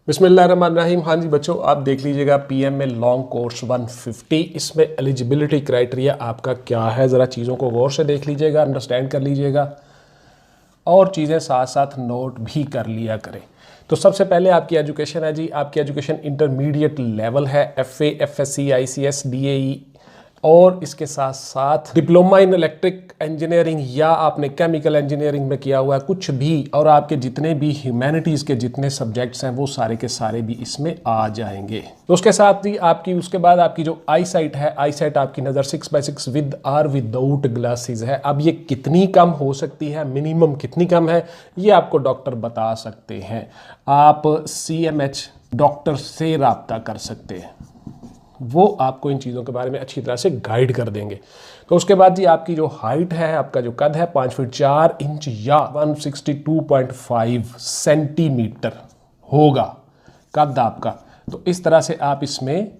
बिस्मिल्लाहिर्रहमानिर्रहीम। हाँ जी बच्चों, आप देख लीजिएगा पीएम में लॉन्ग कोर्स 150। इसमें एलिजिबिलिटी क्राइटेरिया आपका क्या है, ज़रा चीज़ों को गौर से देख लीजिएगा, अंडरस्टैंड कर लीजिएगा और चीज़ें साथ साथ नोट भी कर लिया करें। तो सबसे पहले आपकी एजुकेशन है जी, आपकी एजुकेशन इंटरमीडिएट लेवल है, एफए, एफएससी, आईसीएस, डीएई और इसके साथ साथ डिप्लोमा इन इलेक्ट्रिक इंजीनियरिंग या आपने केमिकल इंजीनियरिंग में किया हुआ है कुछ भी, और आपके जितने भी ह्यूमैनिटीज़ के जितने सब्जेक्ट्स हैं वो सारे के सारे भी इसमें आ जाएंगे। तो उसके साथ ही आपकी उसके बाद आपकी जो आई साइट है, आई साइट आपकी नज़र 6x6 with are without glasses है। अब ये कितनी कम हो सकती है, मिनिमम कितनी कम है, ये आपको डॉक्टर बता सकते हैं। आप CMH डॉक्टर से रब्ता कर सकते हैं, वो आपको इन चीज़ों के बारे में अच्छी तरह से गाइड कर देंगे। तो उसके बाद जी आपकी जो हाइट है, आपका जो कद है 5 फीट 4 इंच या 162.5 सेंटीमीटर होगा कद आपका। तो इस तरह से आप इसमें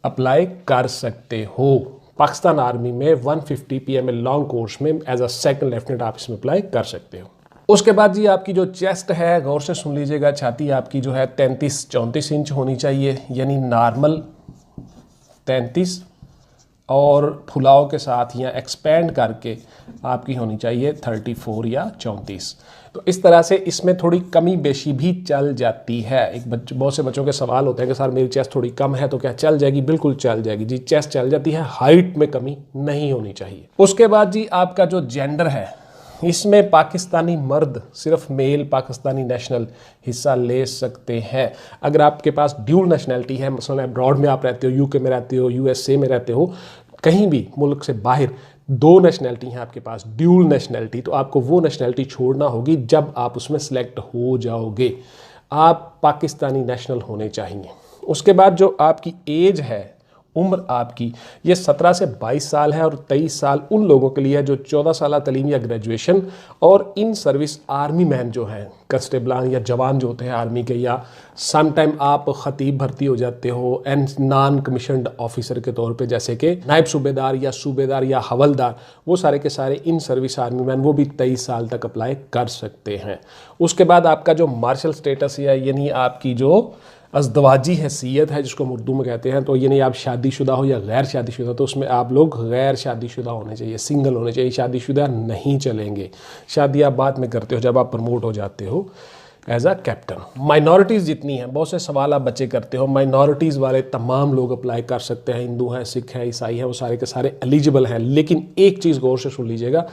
अप्लाई कर सकते हो। पाकिस्तान आर्मी में 150 PML लॉन्ग कोर्स में एज अ सेकंड लेफ्टिनेंट आप इसमें अप्लाई कर सकते हो। उसके बाद जी आपकी जो चेस्ट है, गौर से सुन लीजिएगा, छाती आपकी जो है 33-34 इंच होनी चाहिए, यानी नॉर्मल 33 और फुलाव के साथ या एक्सपेंड करके आपकी होनी चाहिए 34 या 34। तो इस तरह से इसमें थोड़ी कमी बेशी भी चल जाती है। बहुत से बच्चों के सवाल होते हैं कि सर मेरी चेस्ट थोड़ी कम है तो क्या चल जाएगी? बिल्कुल चल जाएगी जी, चेस्ट चल जाती है, हाइट में कमी नहीं होनी चाहिए। उसके बाद जी आपका जो जेंडर है, इसमें पाकिस्तानी मर्द, सिर्फ मेल पाकिस्तानी नेशनल हिस्सा ले सकते हैं। अगर आपके पास ड्यूल नेशनैलिटी है, मसलन अब्रॉड में आप रहते हो, यूके में रहते हो, USA में रहते हो, कहीं भी मुल्क से बाहर 2 नेशनैलिटी हैं आपके पास, ड्यूल नेशनैलिटी, तो आपको वो नेशनैलिटी छोड़ना होगी जब आप उसमें सेलेक्ट हो जाओगे। आप पाकिस्तानी नेशनल होने चाहिए। उसके बाद जो आपकी एज है, उम्र आपकी, ये 17 से 22 साल है और 23 साल उन लोगों के लिए है जो 14 साल तलीम या ग्रेजुएशन और इन सर्विस आर्मी मैन जो हैं, कंस्टेबलान या जवान जो होते हैं आर्मी के, या सम टाइम आप खतीब भर्ती हो जाते हो एंड नॉन कमीशनड ऑफिसर के तौर पे, जैसे कि नायब सूबेदार या हवलदार, वो सारे के सारे इन सर्विस आर्मी मैन वो भी 23 साल तक अप्लाई कर सकते हैं। उसके बाद आपका जो मार्शल स्टेटस है, यानी आपकी जो अज़दवाजी हैसियत है जिसको हम उर्दू में कहते हैं, तो यानी आप शादीशुदा हो या गैर शादीशुदा, तो उसमें आप लोग गैर शादीशुदा होने चाहिए, सिंगल होने चाहिए, शादीशुदा नहीं चलेंगे। शादी आप बाद में करते हो जब आप प्रमोट हो जाते हो एज अ कैप्टन। माइनॉरिटीज़ जितनी हैं, बहुत से सवाल आप बच्चे करते हो, माइनॉरिटीज़ वाले तमाम लोग अप्लाई कर सकते हैं, हिंदू हैं, सिख हैं, ईसाई हैं, वो सारे के सारे एलिजिबल हैं। लेकिन एक चीज़ गौर से सुन लीजिएगा,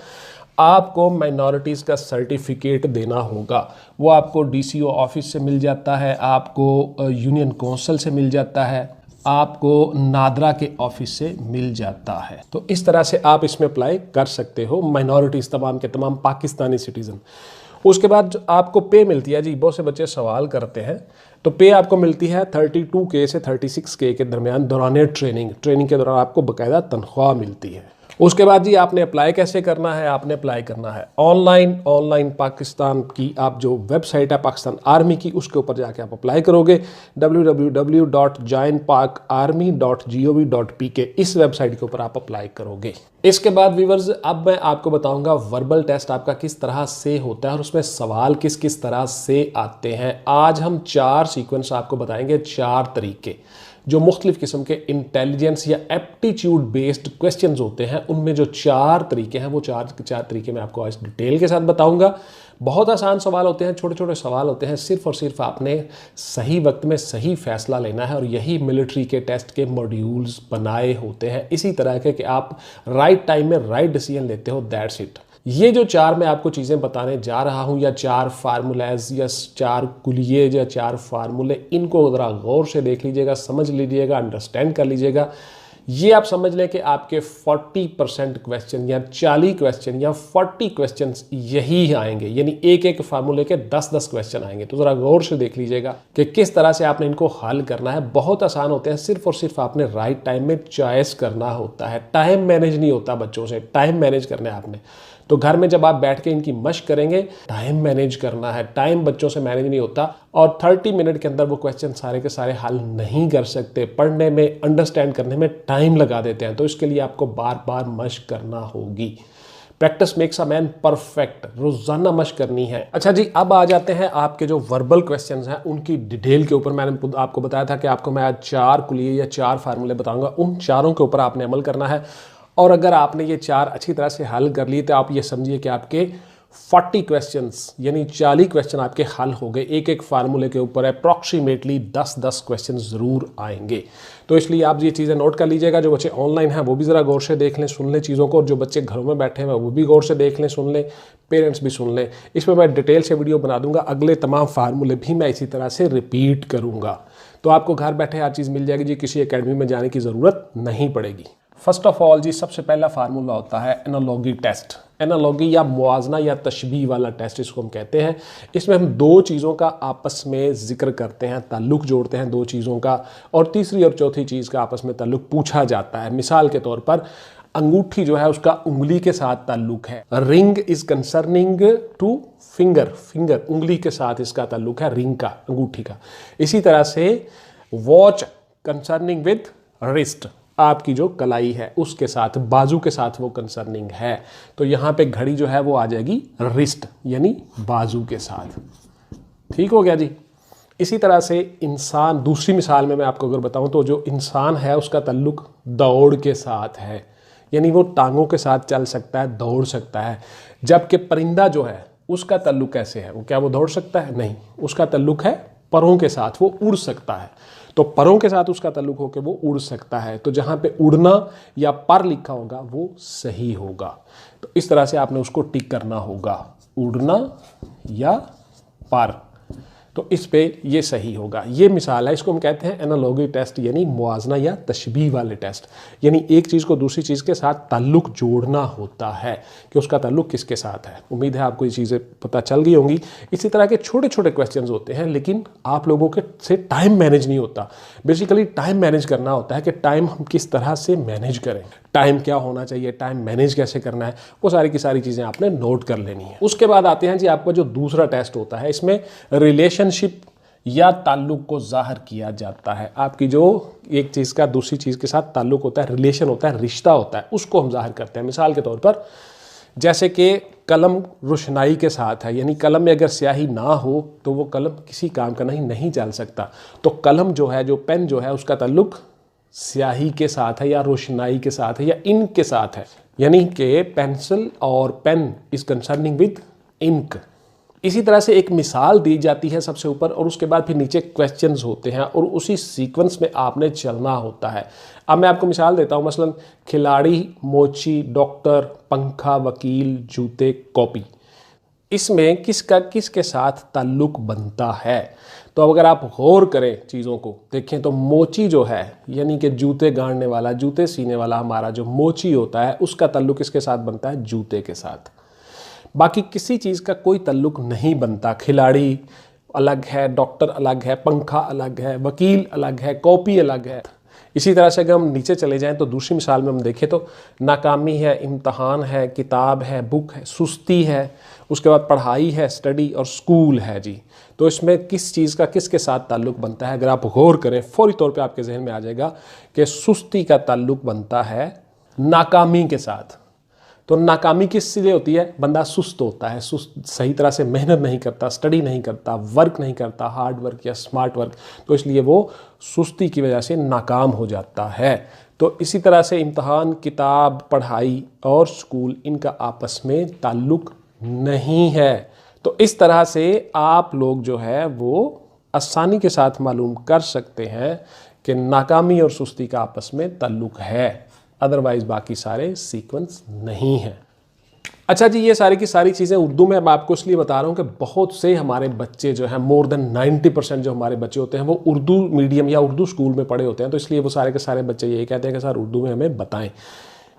आपको माइनॉरिटीज़ का सर्टिफिकेट देना होगा। वो आपको DCO ऑफिस से मिल जाता है, आपको यूनियन काउंसिल से मिल जाता है, आपको नादरा के ऑफिस से मिल जाता है। तो इस तरह से आप इसमें अप्लाई कर सकते हो, माइनॉरिटीज़ तमाम के तमाम पाकिस्तानी सिटीज़न। उसके बाद जो आपको पे मिलती है जी, बहुत से बच्चे सवाल करते हैं, तो पे आपको मिलती है 32K से 36K के दरमियान दौरान ट्रेनिंग के दौरान आपको बाकायदा तनख्वाह मिलती है। उसके बाद जी आपने अप्लाई कैसे करना है? आपने अप्लाई करना है ऑनलाइन पाकिस्तान की आप जो वेबसाइट है पाकिस्तान आर्मी की, उसके ऊपर जाके आप अप्लाई करोगे, www.joinpakarmy.gov.pk, इस वेबसाइट के ऊपर आप अप्लाई करोगे। इसके बाद व्यूअर्स, अब मैं आपको बताऊंगा वर्बल टेस्ट आपका किस तरह से होता है और उसमें सवाल किस किस तरह से आते हैं। आज हम 4 सीक्वेंस आपको बताएंगे, 4 तरीके जो मुख्तलिफ किस्म के इंटेलिजेंस या एप्टीट्यूड बेस्ड क्वेश्चंस होते हैं, उनमें जो 4 तरीके हैं वो 4 तरीके मैं आपको आज डिटेल के साथ बताऊंगा। बहुत आसान सवाल होते हैं, छोटे छोटे सवाल होते हैं, सिर्फ और सिर्फ आपने सही वक्त में सही फैसला लेना है और यही मिलिट्री के टेस्ट के मॉड्यूल्स बनाए होते हैं, इसी तरह के कि आप राइट टाइम में राइट डिसीजन लेते हो, दैट्स इट। ये जो 4 मैं आपको चीज़ें बताने जा रहा हूँ, या 4 फार्मूलाज या 4 कुलिये या 4 फार्मूले, इनको ज़रा गौर से देख लीजिएगा, समझ लीजिएगा, अंडरस्टैंड कर लीजिएगा। ये आप समझ लें कि आपके 40% क्वेश्चन या 40 क्वेश्चन या 40 क्वेश्चन यही आएंगे, यानी एक फार्मूले के 10-10 क्वेश्चन आएंगे। तो ज़रा गौर से देख लीजिएगा कि किस तरह से आपने इनको हल करना है। बहुत आसान होते हैं, सिर्फ और सिर्फ आपने राइट टाइम में चॉइस करना होता है। टाइम मैनेज नहीं होता बच्चों से, टाइम मैनेज करना है आपने। तो घर में जब आप बैठ के इनकी मशक करेंगे, टाइम मैनेज करना है, टाइम बच्चों से मैनेज नहीं होता और 30 मिनट के अंदर वो क्वेश्चन सारे के सारे हल नहीं कर सकते। पढ़ने में, अंडरस्टैंड करने में टाइम लगा देते हैं, तो इसके लिए आपको बार बार मशक करना होगी। Practice makes a man perfect, रोजाना मशक करनी है। अच्छा जी, अब आ जाते हैं आपके जो वर्बल क्वेश्चंस हैं उनकी डिटेल के ऊपर। मैंने आपको बताया था कि आपको मैं आज 4 कुलिये या 4 फार्मूले बताऊंगा, उन चारों के ऊपर आपने अमल करना है। और अगर आपने ये 4 अच्छी तरह से हल कर लिए तो आप ये समझिए कि आपके 40 क्वेश्चंस यानी 40 क्वेश्चन आपके हल हो गए। एक एक फार्मूले के ऊपर अप्रॉक्सीमेटली 10-10 क्वेश्चन जरूर आएंगे। तो इसलिए आप ये चीज़ें नोट कर लीजिएगा। जो बच्चे ऑनलाइन हैं वो भी ज़रा गौर से देख लें, सुन लें चीज़ों को, और जो बच्चे घरों में बैठे हैं वो भी गौर से देख लें, सुन लें, पेरेंट्स भी सुन लें। इसमें मैं डिटेल से वीडियो बना दूंगा, अगले तमाम फार्मूले भी मैं इसी तरह से रिपीट करूँगा। तो आपको घर बैठे हर चीज़ मिल जाएगी जी, किसी अकेडमी में जाने की ज़रूरत नहीं पड़ेगी। फर्स्ट ऑफ ऑल जी, सबसे पहला फार्मूला होता है एनालॉगी टेस्ट। एनालॉगी या मुआजना या तशबीह वाला टेस्ट इसको हम कहते हैं। इसमें हम दो चीज़ों का आपस में जिक्र करते हैं, ताल्लुक जोड़ते हैं दो चीज़ों का, और तीसरी और चौथी चीज़ का आपस में ताल्लुक पूछा जाता है। मिसाल के तौर पर अंगूठी जो है उसका उंगली के साथ ताल्लुक है। Ring is concerning two finger, finger उंगली के साथ इसका ताल्लुक है, रिंग का, अंगूठी का। इसी तरह से वॉच कंसर्निंग विद रिस्ट, आपकी जो कलाई है उसके साथ, बाजू के साथ वो कंसर्निंग है। तो यहाँ पे घड़ी जो है वो आ जाएगी रिस्ट यानी बाजू के साथ। ठीक हो गया जी। इसी तरह से इंसान, दूसरी मिसाल में मैं आपको अगर बताऊं तो जो इंसान है उसका ताल्लुक दौड़ के साथ है, यानी वो टांगों के साथ चल सकता है, दौड़ सकता है। जबकि परिंदा जो है उसका ताल्लुक कैसे है, वो क्या वो दौड़ सकता है? नहीं, उसका ताल्लुक है परों के साथ, वो उड़ सकता है। तो परों के साथ उसका ताल्लुक होकर वो उड़ सकता है। तो जहां पे उड़ना या पर लिखा होगा वो सही होगा। तो इस तरह से आपने उसको टिक करना होगा, उड़ना या पर, तो इस पे ये सही होगा। ये मिसाल है, इसको हम कहते हैं एनालॉगी टेस्ट यानी मुआजना या तशबीह वाले टेस्ट। यानी एक चीज़ को दूसरी चीज़ के साथ ताल्लुक जोड़ना होता है कि उसका ताल्लुक किसके साथ है। उम्मीद है आपको ये चीज़ें पता चल गई होंगी। इसी तरह के छोटे छोटे क्वेश्चंस होते हैं, लेकिन आप लोगों के से टाइम मैनेज नहीं होता। बेसिकली टाइम मैनेज करना होता है कि टाइम हम किस तरह से मैनेज करें, टाइम क्या होना चाहिए, टाइम मैनेज कैसे करना है, वो सारी की सारी चीज़ें आपने नोट कर लेनी है। उसके बाद आते हैं जी आपका जो दूसरा टेस्ट होता है, इसमें रिलेशनशिप या ताल्लुक को जाहिर किया जाता है। आपकी जो एक चीज़ का दूसरी चीज़ के साथ ताल्लुक होता है, रिलेशन होता है, रिश्ता होता है, उसको हम जाहिर करते हैं। मिसाल के तौर पर जैसे कि कलम रोशनाई के साथ है, यानी कलम में अगर स्याही ना हो तो वो कलम किसी काम का नहीं चल सकता। तो कलम जो है, जो पेन जो है, उसका ताल्लुक स्याही के साथ है या रोशनाई के साथ है या इंक के साथ है, यानी कि पेंसिल और pen is concerning with ink. इसी तरह से एक मिसाल दी जाती है सबसे ऊपर, और उसके बाद फिर नीचे क्वेश्चंस होते हैं और उसी सीक्वेंस में आपने चलना होता है। अब मैं आपको मिसाल देता हूँ, मसलन खिलाड़ी, मोची, डॉक्टर, पंखा, वकील, जूते, कॉपी। इसमें किसका किसके साथ ताल्लुक बनता है? तो अब अगर आप गौर करें चीज़ों को देखें तो मोची जो है, यानी कि जूते गाड़ने वाला, जूते सीने वाला हमारा जो मोची होता है, उसका ताल्लुक किसके साथ बनता है? जूते के साथ। बाकी किसी चीज़ का कोई ताल्लुक नहीं बनता। खिलाड़ी अलग है, डॉक्टर अलग है, पंखा अलग है, वकील अलग है, कॉपी अलग है। इसी तरह से अगर हम नीचे चले जाएं तो दूसरी मिसाल में हम देखें तो नाकामी है, इम्तहान है, किताब है, बुक है, सुस्ती है, उसके बाद पढ़ाई है, स्टडी, और स्कूल है जी। तो इसमें किस चीज़ का किसके साथ ताल्लुक बनता है? अगर आप गौर करें फौरी तौर पे आपके जहन में आ जाएगा कि सुस्ती का ताल्लुक बनता है नाकामी के साथ। तो नाकामी किस लिए होती है? बंदा सुस्त होता है, सुस्त, सही तरह से मेहनत नहीं करता, स्टडी नहीं करता, वर्क नहीं करता, हार्ड वर्क या स्मार्ट वर्क, तो इसलिए वो सुस्ती की वजह से नाकाम हो जाता है। तो इसी तरह से इम्तहान, किताब, पढ़ाई और स्कूल, इनका आपस में ताल्लुक नहीं है। तो इस तरह से आप लोग जो है वो आसानी के साथ मालूम कर सकते हैं कि नाकामी और सुस्ती का आपस में ताल्लुक है, अदरवाइज बाकी सारे सीक्वेंस नहीं है। अच्छा जी, ये सारी की सारी चीज़ें उर्दू में मैं आपको इसलिए बता रहा हूँ कि बहुत से हमारे बच्चे जो हैं, मोर देन 90% जो हमारे बच्चे होते हैं वो उर्दू मीडियम या उर्दू स्कूल में पढ़े होते हैं। तो इसलिए वो सारे के सारे बच्चे यही कहते हैं कि सर उर्दू में हमें बताएं।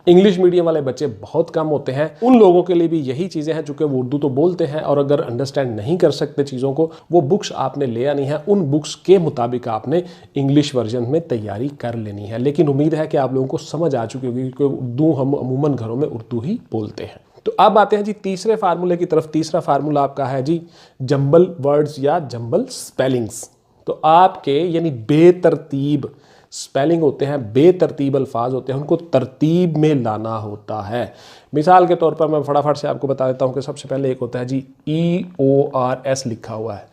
इंग्लिश मीडियम वाले बच्चे बहुत कम होते हैं। उन लोगों के लिए भी यही चीज़ें हैं, चूँकि वो उर्दू तो बोलते हैं और अगर अंडरस्टैंड नहीं कर सकते चीज़ों को, वो बुक्स आपने ले आनी है, उन बुक्स के मुताबिक आपने इंग्लिश वर्जन में तैयारी कर लेनी है। लेकिन उम्मीद है कि आप लोगों को समझ आ चुकी होगी, क्योंकि उर्दू हम अमूमन घरों में उर्दू ही बोलते हैं। तो अब आते हैं जी तीसरे फार्मूले की तरफ। तीसरा फार्मूला आपका है जी जंबल वर्ड्स या जंबल स्पेलिंग्स। तो आपके यानी बेतरतीब स्पेलिंग होते हैं, बेतरतीब अल्फाज होते हैं, उनको तरतीब में लाना होता है। मिसाल के तौर पर मैं फटाफट से आपको बता देता हूँ कि सबसे पहले एक होता है जी EORS लिखा हुआ है,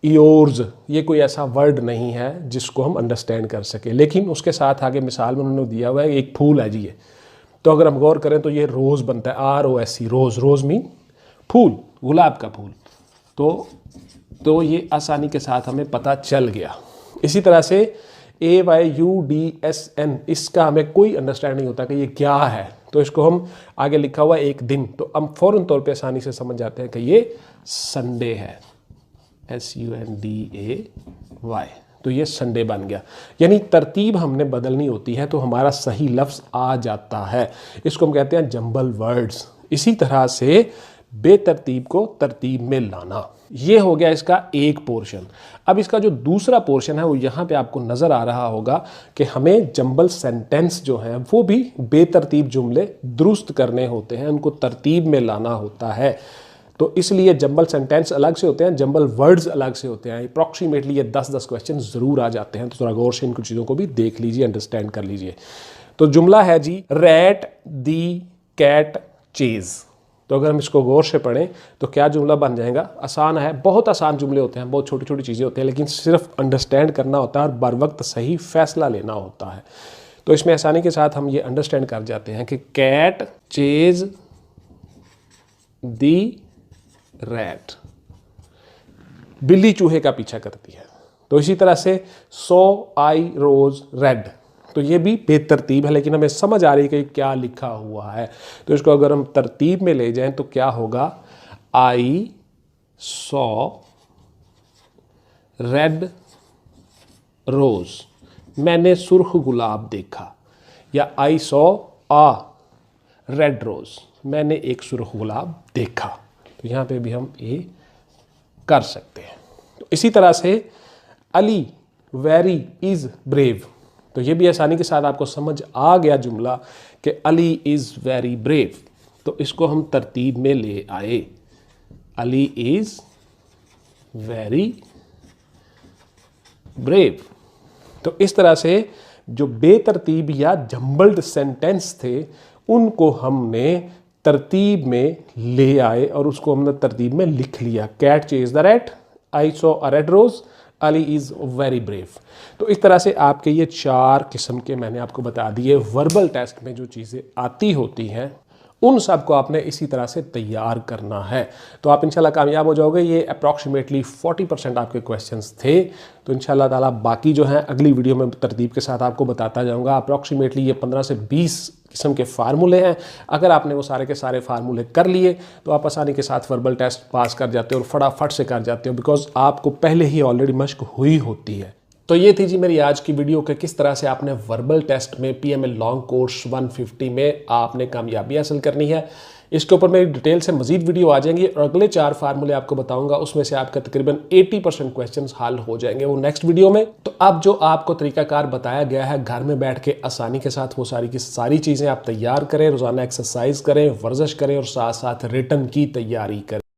ईयोर्स। ये कोई ऐसा वर्ड नहीं है जिसको हम अंडरस्टैंड कर सके, लेकिन उसके साथ आगे मिसाल में उन्होंने दिया हुआ है एक फूल है जी ये, तो अगर हम गौर करें तो ये रोज़ बनता है, ROSE, रोज़। रोज़ मीन फूल, गुलाब का फूल। तो ये आसानी के साथ हमें पता चल गया। इसी तरह से AYUDSN, इसका हमें कोई अंडरस्टैंड नहीं होता कि ये क्या है, तो इसको हम आगे लिखा हुआ एक दिन, तो हम फ़ौरन तौर पे आसानी से समझ जाते हैं कि ये संडे है, SUNDAY, तो ये संडे बन गया। यानी तरतीब हमने बदलनी होती है तो हमारा सही लफ्ज़ आ जाता है, इसको हम कहते हैं जंबल वर्ड्स। इसी तरह से बेतरतीब को तरतीब में लाना, ये हो गया इसका एक पोर्शन। अब इसका जो दूसरा पोर्शन है वो यहाँ पे आपको नज़र आ रहा होगा कि हमें जंबल सेंटेंस जो है वो भी बेतरतीब जुमले दुरुस्त करने होते हैं, उनको तरतीब में लाना होता है। तो इसलिए जंबल सेंटेंस अलग से होते हैं, जंबल वर्ड्स अलग से होते हैं। अप्रॉक्सीमेटली ये 10-10 क्वेश्चन ज़रूर आ जाते हैं, तो थोड़ा गौर से इन कुछ चीज़ों को भी देख लीजिए, अंडरस्टैंड कर लीजिए। तो जुमला है जी रैट दी कैट चेज। तो अगर हम इसको गौर से पढ़ें तो क्या जुमला बन जाएगा? आसान है, बहुत आसान जुमले होते हैं, बहुत छोटी छोटी चीज़ें होती हैं, लेकिन सिर्फ अंडरस्टैंड करना होता है और बर वक्त सही फैसला लेना होता है। तो इसमें आसानी के साथ हम ये अंडरस्टैंड कर जाते हैं कि कैट चेज दी रैट, बिल्ली चूहे का पीछा करती है। तो इसी तरह से सो आई रोज रेड, तो ये भी बेतरतीब है, लेकिन हमें समझ आ रही है कि क्या लिखा हुआ है। तो इसको अगर हम तरतीब में ले जाएं तो क्या होगा? आई सॉ रेड रोज, मैंने सुर्ख गुलाब देखा, या I saw uh red rose, मैंने एक सुर्ख गुलाब देखा। तो यहाँ पे भी हम ये कर सकते हैं। तो इसी तरह से अली वेरी इज ब्रेव, तो ये भी आसानी के साथ आपको समझ आ गया जुमला कि अली इज़ वेरी ब्रेव। तो इसको हम तरतीब में ले आए, अली इज़ वेरी ब्रेव। तो इस तरह से जो बेतरतीब या जंबल्ड सेंटेंस थे उनको हमने तरतीब में ले आए और उसको हमने तरतीब में लिख लिया। Cat chase the rat, I saw a red rose, Ali is very brave. तो इस तरह से आपके ये 4 किस्म के मैंने आपको बता दिए वर्बल टेस्ट में जो चीज़ें आती होती हैं, उन सब को आपने इसी तरह से तैयार करना है। तो आप इंशाल्लाह कामयाब हो जाओगे। ये अप्रॉक्सीमेटली 40% आपके क्वेश्चंस थे। तो इंशाल्लाह ताला बाकी जो हैं अगली वीडियो में तरतीब के साथ आपको बताता जाऊंगा। अप्रॉक्सीमेटली ये 15 से 20 किस्म के फार्मूले हैं। अगर आपने वो सारे के सारे फार्मूले कर लिए तो आप आसानी के साथ वर्बल टेस्ट पास कर जाते हो और फटाफट से कर जाते हो, बिकॉज आपको पहले ही ऑलरेडी मश्क हुई होती है। तो ये थी जी मेरी आज की वीडियो कि किस तरह से आपने वर्बल टेस्ट में PML लॉन्ग कोर्स 150 में आपने कामयाबी हासिल करनी है। इसके ऊपर मेरी डिटेल से मजीद वीडियो आ जाएंगी और अगले 4 फार्मूले आपको बताऊंगा, उसमें से आपका तकरीबन 80% क्वेश्चंस हल हो जाएंगे वो नेक्स्ट वीडियो में। तो अब जो आपको तरीकाकार बताया गया है, घर में बैठ के आसानी के साथ वो सारी की सारी चीज़ें आप तैयार करें, रोज़ाना एक्सरसाइज करें, वर्जिश करें और साथ साथ रिटन की तैयारी करें।